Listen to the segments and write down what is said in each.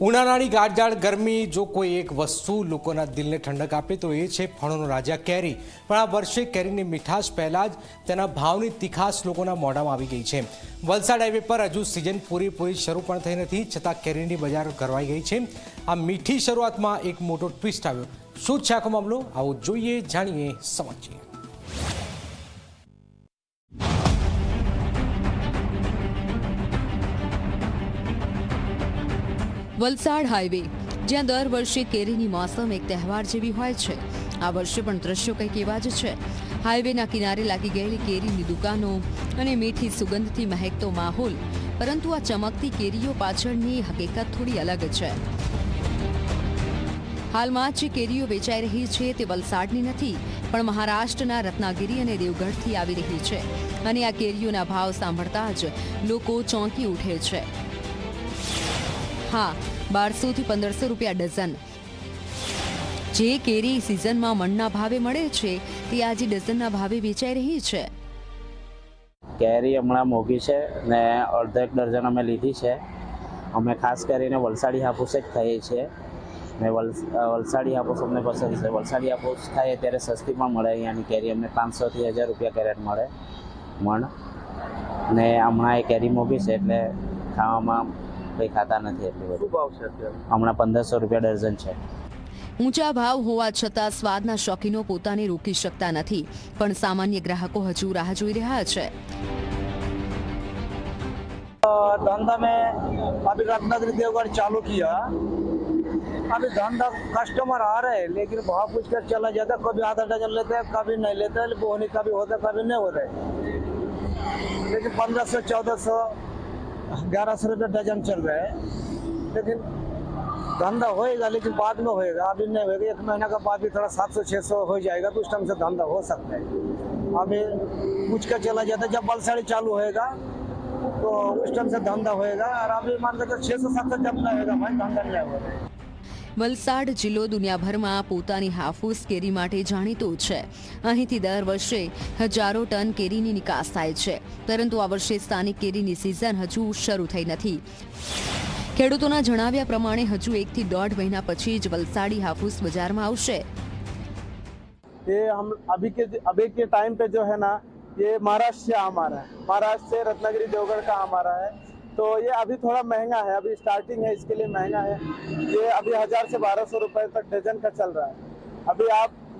ઉનાળાની ગાઢ ગરમી જો કોઈ એક વસ્તુ લોકોના દિલને ઠંડક આપે તો એ છે ફળોનો રાજા કેરી। પણ આ વર્ષે કેરીની મીઠાશ પહેલાં જ તેના ભાવની તીખાશ લોકોના મોઢામાં આવી ગઈ છે। વલસાડ હાઈવે પર હજુ સિઝન પૂરી શરૂ પણ થઈ નથી, છતાં કેરીની બજાર ગરવાઈ ગઈ છે। આ મીઠી શરૂઆતમાં એક મોટો ટ્વિસ્ટ આવ્યો। શું છે આખો મામલો? આવો જોઈએ, જાણીએ, સમજીએ। વલસાડ હાઈવે, જ્યાં દર વર્ષે કેરીની મોસમ એક તહેવાર જેવી હોય છે, આ વર્ષે પણ દ્રશ્યો કંઈક એવા જ છે। હાઈવેના કિનારે લાગી ગયેલી કેરીની દુકાનો અને મીઠી સુગંધથી મહેકતો માહોલ, પરંતુ આ ચમકતી કેરીઓ પાછળની હકીકત થોડી અલગ છે। હાલમાં જે કેરીઓ વેચાઈ રહી છે તે વલસાડની નથી, પણ મહારાષ્ટ્રના રત્નાગીરી અને દેવગઢથી આવી રહી છે, અને આ કેરીઓના ભાવ સાંભળતા જ લોકો ચોંકી ઉઠે છે। હા, 1200 થી 1500 રૂપિયા ડઝન। જે કેરી સિઝનમાં મણના ભાવે મળે છે તે આજે ડઝનના ભાવે વેચાઈ રહી છે। કેરી હમણાં મોંઘી છે ને અડધો એક ડઝન અમે લીધી છે। અમે ખાસ કરીને વલસાડી હાફૂસ જ ખાઈએ છીએ ને વલસાડી હાફૂસ અમને પસંદ છે। વલસાડી હાફૂસ ખાઈએ ત્યારે સસ્તી પણ મળે। અહીંયાની કેરી અમને 500 થી 1000 રૂપિયા કેરેટ મળે મણ, ને હમણાં એ કેરી મોંઘી છે એટલે ખાવામાં કંઈ ખાતા નથી। એટલી બધું ભાવ છે હમણાં 1500 રૂપિયા ડઝન છે। ઊંચા ભાવ હોવા છતાં સ્વાદના શોખીનો પોતાને રોકી શકતા નથી, પણ સામાન્ય ગ્રાહકો હજુ રાહ જોઈ રહ્યા છે। धंधा में अभी रत्नागिरी देवगढ़ चालू किया। अभी धंधा कस्टमर आ रहे हैं, लेकिन भाव पूछ कर चला जाता है। कभी आधा डजन लेते हैं, कभी नहीं लेते हैं, बोहनी कभी होता है, कभी नहीं होता है। लेकिन 1500, 1400, 1100 रुपये डजन चल रहे हैं। लेकिन धंधा होएगा, लेकिन बाद में होएगा, अभी नहीं होएगा। एक महीना का बाद भी थोड़ा 700-600 हो जाएगा तो उस टाइम से धंधा हो सकता है। अभी पूछ कर चला जाता है, जब वलसाड़ी चालू होएगा तो उस टाइम से धंधा होएगा। और अभी मान लो 600-700 जब नहीं होगा भाई, धंधा नहीं होगा। વલસાડ જિલ્લો દુનિયાભરમાં પોતાની હાફૂસ કેરી માટે જાણીતો છે। અહીંથી દર વર્ષે હજારો ટન કેરીની નિકાસ થાય છે, પરંતુ આ વર્ષે સ્થાનિક કેરીની સિઝન હજુ શરૂ થઈ નથી। ખેડૂતોના જણાવ્યા પ્રમાણે હજુ 1 થી 1.5 મહિના પછી જ વલસાડી હાફૂસ બજારમાં આવશે। ये हम अभी के टाइम पे जो है ना, ये महाराष्ट्र से आम आ रहा है। महाराष्ट्र से रत्नागिरी देवगढ़ का आम आ रहा है, तो ये अभी थोड़ा महंगा है। अभी स्टार्टिंग है, इसके लिए महंगा है। ये अभी 1000 से 1200 रुपए तक डजन का चल रहा है। अभी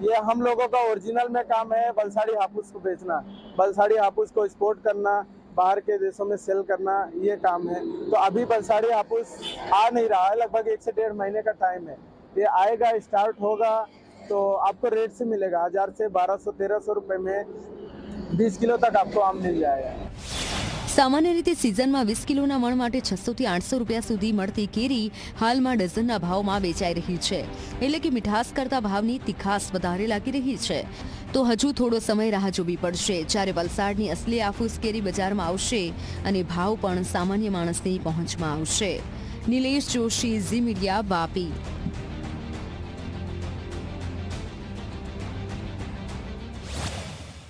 ये हम लोगों का ओरिजिनल में काम है वलसाड़ी हाफूस को बेचना, वलसाड़ी हाफूस को एक्सपोर्ट करना, बाहर के देशों में सेल करना, ये काम है। तो अभी वलसाड़ी हाफूस आ नहीं रहा है, लगभग 1 से 1.5 महीने का टाइम है। ये आएगा, स्टार्ट होगा तो आपको रेट से मिलेगा। 1000 से 1200-1300 रुपए में 20 किलो तक आपको आम मिल जाएगा। સામાન્ય રીતે સિઝનમાં 20 કિલોના મણ માટે 600 થી 800 રૂપિયા સુધી મળતી કેરી હાલમાં ડઝનના ભાવમાં વેચાઈ રહી છે, એટલે કે મીઠાશ કરતા ભાવની તીખાશ વધારે લાગી રહી છે। તો હજુ થોડો સમય રાહ જોવી પડશે, જ્યારે વલસાડની અસલી હાફૂસ કેરી બજારમાં આવશે અને ભાવ પણ સામાન્ય માણસની પહોંચમાં આવશે। નિલેશ જોશી, ઝી મીડિયા, વાપી।